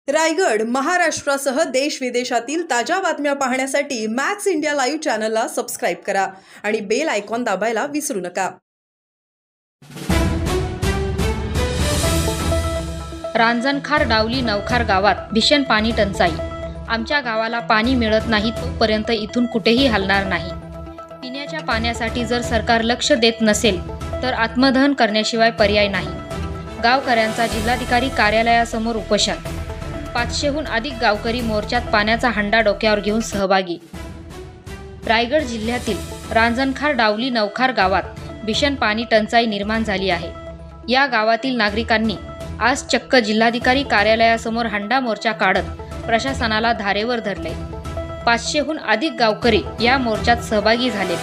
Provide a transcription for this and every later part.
रायगड, महाराष्ट्रासह देश विदेशातील ताज्या बातम्या पाहण्यासाठी मॅक्स इंडिया लाईव्ह चॅनलला सबस्क्राइब करा आणि बेल आयकॉन दाबायला विसरू नका। रांजणखार डावली नवखार गावात भीषण पाणी टंचाई। आमच्या गावाला पाणी मिळत नाही तोपर्यंत इथून कुठेही हलणार नाही। पिण्याच्या पाण्यासाठी जर सरकार लक्ष देत नसेल तर आत्मदहन करण्याशिवाय पर्याय नाही। गावकऱ्यांचा जिल्हाधिकारी कार्यालयासमोर उपोषण। 500हून अधिक गावकरी मोर्चात पाण्याचा हंडा डोक्यावर घेऊन सहभागी। रायगड जिल्ह्यातील रांजणखार डावली नवखार गावात भीषण पाणी टंचाई निर्माण झाली आहे। या गावातील नागरिकांनी आज चक्क जिल्हाधिकारी कार्यालयासमोर हंडा मोर्चा काढत प्रशासनाला धारेवर धरले। 500हून अधिक गावकरी या मोर्चात सहभागी झाले।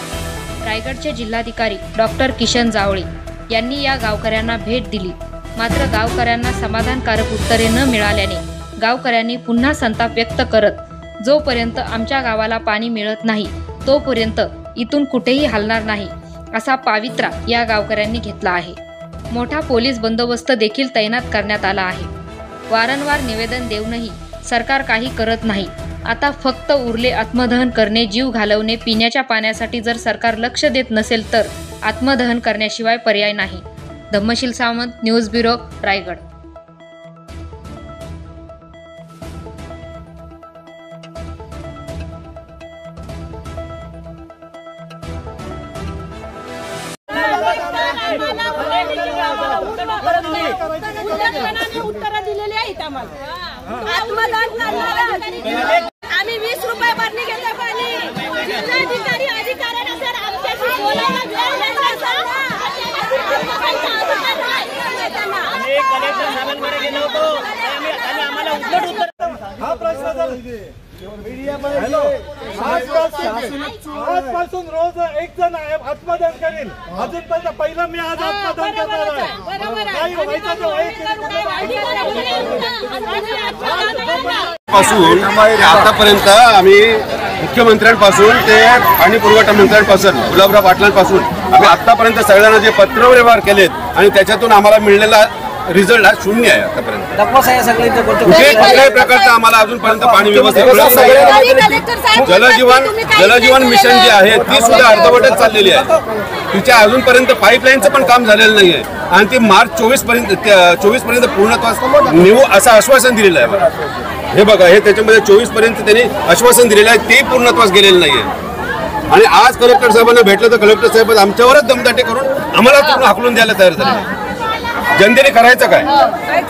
रायगडचे जिल्हाधिकारी डॉक्टर किशन जावळे यांनी या गावकऱ्यांना भेट दिली, मात्र गावकऱ्यांना समाधानकारक उत्तरे न मिळाल्याने गावकऱ्यांनी पुन्हा संताप व्यक्त करत जोपर्यंत आमच्या गावाला पाणी मिळत नाही तोपर्यंत इथून कुठेही हलणार नाही असा पवित्रा या गावकऱ्यांनी घेतला आहे। मोठा पोलीस बंदोबस्त देखील तैनात करण्यात आला आहे। वारंवार निवेदन देऊनही सरकार काही करत नाही। आता फक्त उरले आत्मदहन करणे, जीव घालवणे। पिण्याच्या पाण्यासाठी जर सरकार लक्ष देत नसेल तर आत्मदहन करण्याशिवाय पर्याय नाही। Dhammasheel Sawant, news bureau, Raigad. उत्तर दिलेली आहेत आम्हाला। आम्ही 20 रुपये भरणी घेतो पाणी। जिल्हाधिकारी अधिकाऱ्यांना सर आमच्याशी बोलायला वेळ नाही सर। आम्ही कलेक्टर साहेबांकडे गेलो होतो, आम्हाला उलट उत्तर हा प्रश्न आजपासून रोज एक जण आत्मदहन करेल। अजूनपर्यंत पहिलं मी आज आत्मदहन करणार आहे। आतापर्यंत आम्ही मुख्यमंत्र्यांपासून ते पाणी पुरवठा मंत्र्यांपासून गुलाबराव पाटलांपासून आम्ही आतापर्यंत सगळ्यांना जे पत्रव्यवहार केलेत आणि त्याच्यातून आम्हाला मिळलेला रिझल्ट हा शून्य आहे। आतापर्यंत कुठल्याही प्रकारचं आम्हाला अजूनपर्यंत पाणी व्यवस्थित मिळत नाही। जलजीवन मिशन जे आहे ती सुद्धा अर्धवटच चाललेली आहे। तिच्या अजूनपर्यंत पाईपलाईनचं पण काम झालेलं नाही आहे आणि ती मार्च 24 पर्यंत पूर्णत्वास नेऊ असं आश्वासन दिलेलं आहे। हे बघा, हे त्याच्यामध्ये 24 पर्यंत त्यांनी आश्वासन दिलेलं आहे, ते पूर्णत्वास गेलेलं नाही आहे। आणि आज कलेक्टर साहेबांना भेटलं तर कलेक्टर साहेब आमच्यावरच दमदाटी करून आम्हाला तिकडून हाकलून द्यायला तयार झाले। जनतेने करायचं काय?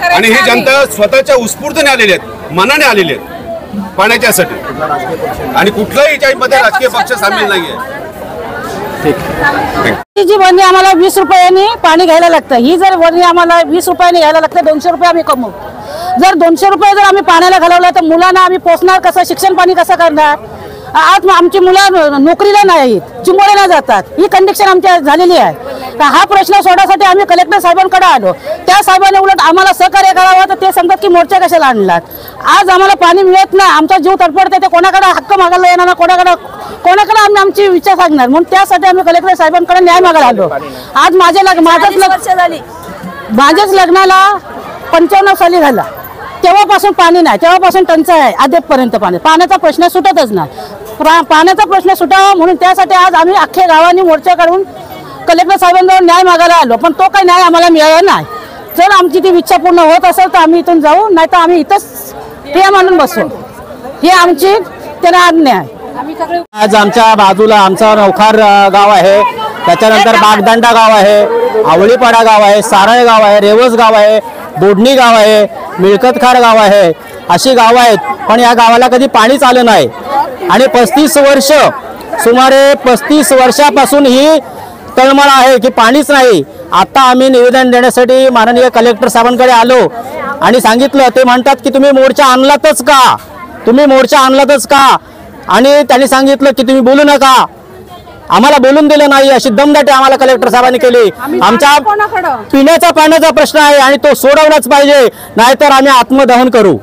आणि ही जनता स्वतःच्या उत्स्फूर्तीने आलेली आहेत, मनाने आलेली आहेत पाण्याच्यासाठी, आणि कुठलाही याच्यामध्ये राजकीय पक्ष सामील नाहीये। जी बरणी आम्हाला 20 रुपयांनी पाणी घ्यायला लागतं। ही जर बरणी आम्हाला 20 रुपयांनी घ्यायला लागतं, 200 रुपये आम्ही कमवू। जर 200 रुपये जर आम्ही पाण्याला घालवलं तर मुलांना आम्ही पोचणार कसं? शिक्षण पाणी कसं करणार? आज आमची मुलं नोकरीला नाहीत, चिंबोऱ्याला जातात। ही कंडिशन आमच्या झालेली आहे। तर हा प्रश्न सोडण्यासाठी आम्ही कलेक्टर साहेबांकडे आलो। त्या साहेबांनी उलट आम्हाला सहकार्य करावं तर ते सांगतात की मोर्चा कशाला आणलात? आज आम्हाला पाणी मिळत नाही, आमचा जीव तडफडते, ते कोणाकडे हक्क मागायला येणार ना, कोणाकडे आम्ही आमची विचार सांगणार। म्हणून त्यासाठी आम्ही कलेक्टर साहेबांकडे न्याय मागायला आलो। आज माझ्याच लग्नाला 95 साली झाला, तेव्हापासून पाणी नाही, तेव्हापासून टंचाई आहे अद्यापपर्यंत। पाण्याचा प्रश्न सुटतच नाही। पाण्याचा प्रश्न सुटावा म्हणून त्यासाठी आज आम्ही अख्ख्या गावांनी मोर्चा काढून कलेक्टर साहेबांजवळ न्याय मागायला आलो, पण तो काही न्याय आम्हाला मिळाला नाही। जर आमची ती इच्छा पूर्ण होत असेल तर आम्ही इथून जाऊ, नाही तर आम्ही इथंच ठिया मानून बसू। ही आमची त्यांना आज्ञा आहे। आज आमच्या बाजूला आमचा नवखार गाव आहे, त्याच्यानंतर बागदांडा गाव आहे, आवळीपाडा गाव आहे, सारळ गाव आहे, रेवस गाव आहे, बोडणी गाव आहे, मिळकतखार गाव आहे, अशी गावं आहेत। पण या गावाला कधी पाणीच आलं नाही आणि 35 वर्ष, सुमारे 35 वर्षापासून ही तळमळ आहे की पाणीच नाही। आता आम्ही निवेदन देण्यासाठी माननीय कलेक्टर साहेबांकडे आलो आणि सांगितलं, ते म्हणतात की तुम्ही मोर्चा आणलातच का? तुम्ही मोर्चा आणलातच का? आणि त्यांनी सांगितलं की तुम्ही बोलू नका, आम्हाला बोलून दिलं नाही, अशी दमदाटी आम्हाला कलेक्टर साहेबांनी केली। आमच्या पिण्याचा पाण्याचा प्रश्न आहे आणि तो सोडवलाच पाहिजे, नाहीतर आम्ही आत्मदहन करू।